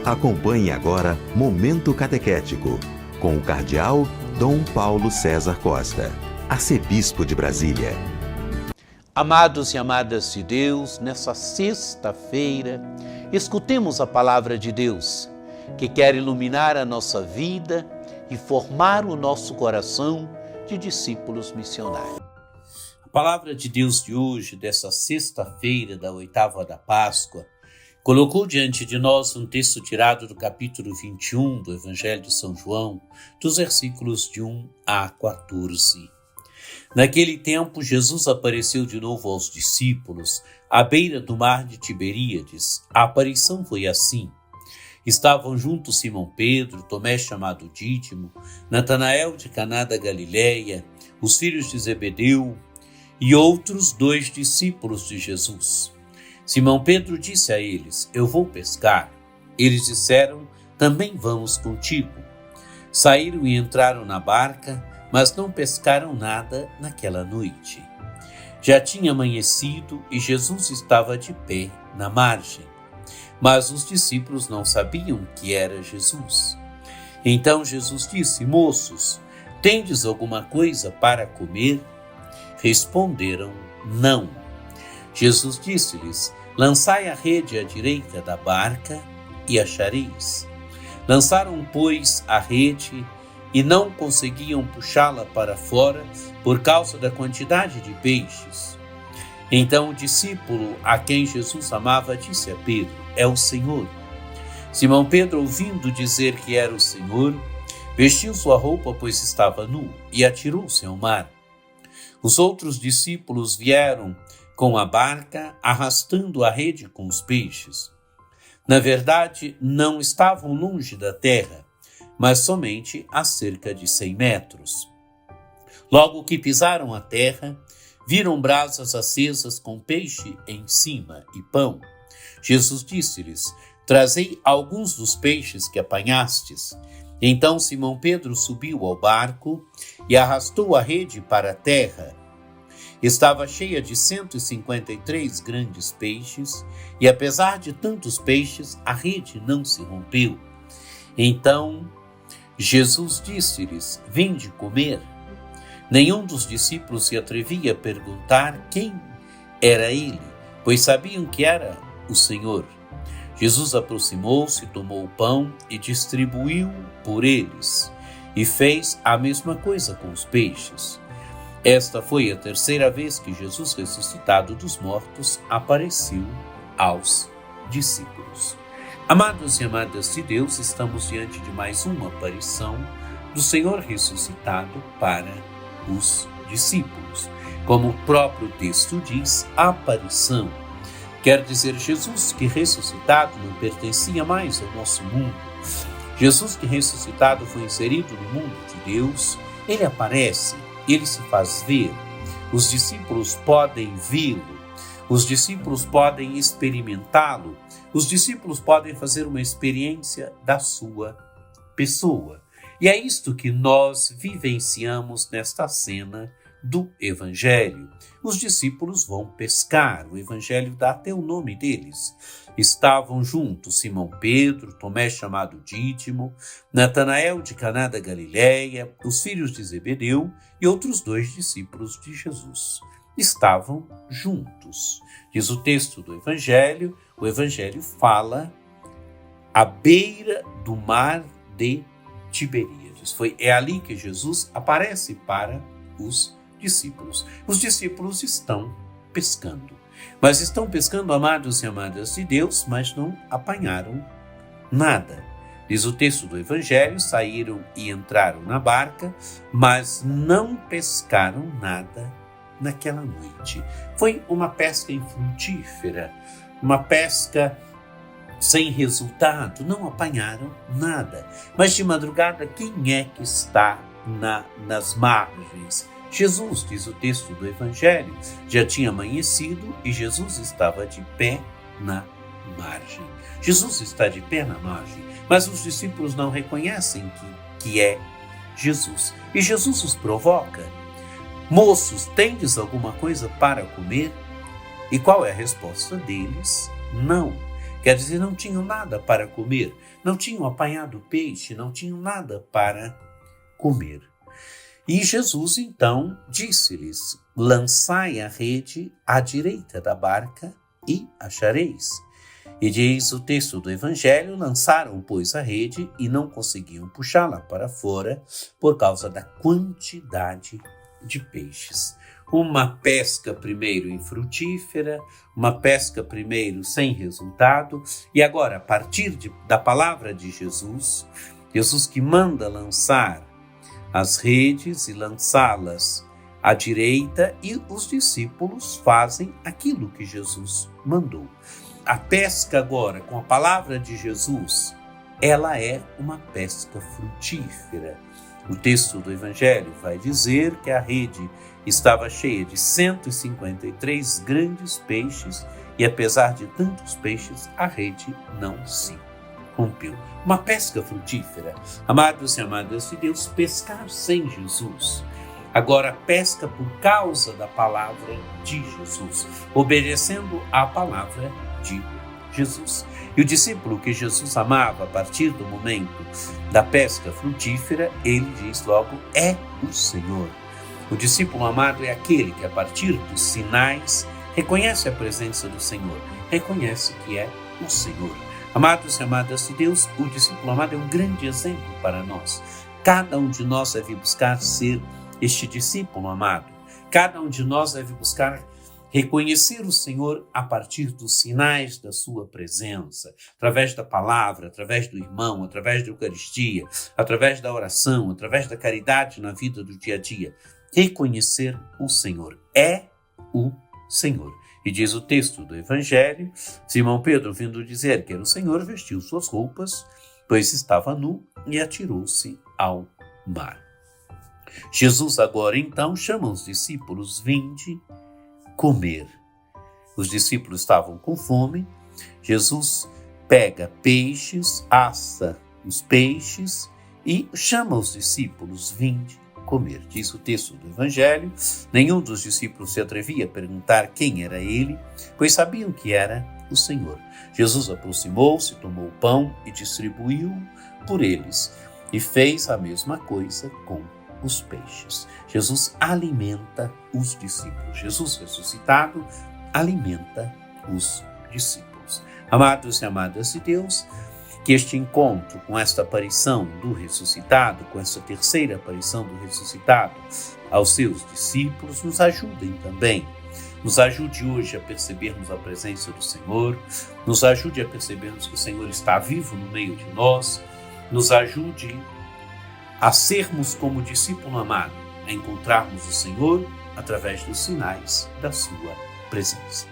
Acompanhe agora Momento Catequético, com o Cardeal Dom Paulo César Costa, arcebispo de Brasília. Amados e amadas de Deus, nessa sexta-feira, escutemos a palavra de Deus, que quer iluminar a nossa vida e formar o nosso coração de discípulos missionários. A palavra de Deus de hoje, dessa sexta-feira da oitava da Páscoa, colocou diante de nós um texto tirado do capítulo 21 do Evangelho de São João, dos versículos de 1 a 14. Naquele tempo, Jesus apareceu de novo aos discípulos, à beira do mar de Tiberíades. A aparição foi assim. Estavam juntos Simão Pedro, Tomé chamado Dídimo, Natanael de Caná da Galileia, os filhos de Zebedeu e outros 2 discípulos de Jesus. Simão Pedro disse a eles: "Eu vou pescar." Eles disseram: "Também vamos contigo." Saíram e entraram na barca, mas não pescaram nada naquela noite. Já tinha amanhecido e Jesus estava de pé na margem. Mas os discípulos não sabiam que era Jesus. Então Jesus disse: "Moços, tendes alguma coisa para comer?" Responderam: "Não." Jesus disse-lhes: "Lançai a rede à direita da barca e achareis." Lançaram, pois, a rede e não conseguiam puxá-la para fora por causa da quantidade de peixes. Então o discípulo a quem Jesus amava disse a Pedro: "É o Senhor." Simão Pedro, ouvindo dizer que era o Senhor, vestiu sua roupa, pois estava nu, e atirou-se ao mar. Os outros discípulos vieram com a barca, arrastando a rede com os peixes. Na verdade, não estavam longe da terra, mas somente a cerca de 100 metros. Logo que pisaram a terra, viram brasas acesas com peixe em cima e pão. Jesus disse-lhes: "Trazei alguns dos peixes que apanhastes." Então Simão Pedro subiu ao barco e arrastou a rede para a terra. Estava cheia de 153 grandes peixes, e apesar de tantos peixes, a rede não se rompeu. Então Jesus disse-lhes: "Vinde comer." Nenhum dos discípulos se atrevia a perguntar quem era ele, pois sabiam que era o Senhor. Jesus aproximou-se, tomou o pão e distribuiu por eles, e fez a mesma coisa com os peixes. Esta foi a terceira vez que Jesus, ressuscitado dos mortos, apareceu aos discípulos. Amados e amadas de Deus, estamos diante de mais uma aparição do Senhor ressuscitado para os discípulos. Como o próprio texto diz, aparição. Quer dizer, Jesus que ressuscitado não pertencia mais ao nosso mundo. Jesus que ressuscitado foi inserido no mundo de Deus. Ele aparece, ele se faz ver. Os discípulos podem vê-lo. Os discípulos podem experimentá-lo. Os discípulos podem fazer uma experiência da sua pessoa. E é isto que nós vivenciamos nesta cena do Evangelho. Os discípulos vão pescar, o Evangelho dá até o nome deles. Estavam juntos Simão Pedro, Tomé chamado Dídimo, Natanael de Caná da Galileia, os filhos de Zebedeu e outros 2 discípulos de Jesus. Estavam juntos. Diz o texto do Evangelho, o Evangelho fala à beira do mar de Tiberíades. É ali que Jesus aparece para os discípulos. Os discípulos estão pescando. Mas estão pescando, amados e amadas de Deus, mas não apanharam nada. Diz o texto do Evangelho: saíram e entraram na barca, mas não pescaram nada naquela noite. Foi uma pesca infrutífera, uma pesca sem resultado, não apanharam nada. Mas de madrugada, quem é que está nas margens? Jesus, diz o texto do Evangelho, já tinha amanhecido e Jesus estava de pé na margem. Jesus está de pé na margem, mas os discípulos não reconhecem que é Jesus. E Jesus os provoca: "Moços, tendes alguma coisa para comer?" E qual é a resposta deles? Não. Quer dizer, não tinham nada para comer, não tinham apanhado peixe, não tinham nada para comer. E Jesus então disse-lhes: lançai a rede à direita da barca e achareis. E diz o texto do Evangelho: lançaram, pois, a rede e não conseguiam puxá-la para fora por causa da quantidade de peixes. Uma pesca primeiro infrutífera, uma pesca primeiro sem resultado, e agora, a partir da palavra de Jesus, Jesus que manda lançar as redes e lançá-las à direita, e os discípulos fazem aquilo que Jesus mandou. A pesca agora, com a palavra de Jesus, ela é uma pesca frutífera. O texto do Evangelho vai dizer que a rede estava cheia de 153 grandes peixes e, apesar de tantos peixes, a rede não se rompeu. Uma pesca frutífera. Amados e amadas de Deus, pescar sem Jesus. Agora, pesca por causa da palavra de Jesus, obedecendo à palavra de Jesus. E o discípulo que Jesus amava, a partir do momento da pesca frutífera, ele diz logo: é o Senhor. O discípulo amado é aquele que, a partir dos sinais, reconhece a presença do Senhor, reconhece que é o Senhor. Amados e amadas de Deus, o discípulo amado é um grande exemplo para nós. Cada um de nós deve buscar ser este discípulo amado. Cada um de nós deve buscar reconhecer o Senhor a partir dos sinais da sua presença, através da palavra, através do irmão, através da Eucaristia, através da oração, através da caridade na vida do dia a dia. Reconhecer o Senhor. É o Senhor. E diz o texto do Evangelho: Simão Pedro, vindo dizer que era o Senhor, vestiu suas roupas, pois estava nu, e atirou-se ao mar. Jesus agora então chama os discípulos: vinde comer. Os discípulos estavam com fome. Jesus pega peixes, assa os peixes e chama os discípulos: vinde comer. Diz o texto do Evangelho: nenhum dos discípulos se atrevia a perguntar quem era ele, pois sabiam que era o Senhor. Jesus aproximou-se, tomou o pão e distribuiu por eles, e fez a mesma coisa com os peixes. Jesus alimenta os discípulos. Jesus ressuscitado alimenta os discípulos. Amados e amadas de Deus, que este encontro com esta aparição do ressuscitado, com esta terceira aparição do ressuscitado aos seus discípulos, nos ajudem também. Nos ajude hoje a percebermos a presença do Senhor, nos ajude a percebermos que o Senhor está vivo no meio de nós, nos ajude a sermos como discípulo amado, a encontrarmos o Senhor através dos sinais da sua presença.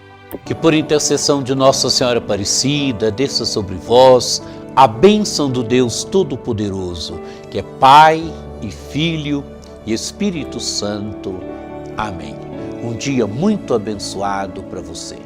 Que por intercessão de Nossa Senhora Aparecida, desça sobre vós a bênção do Deus Todo-Poderoso, que é Pai e Filho e Espírito Santo. Amém. Um dia muito abençoado para você.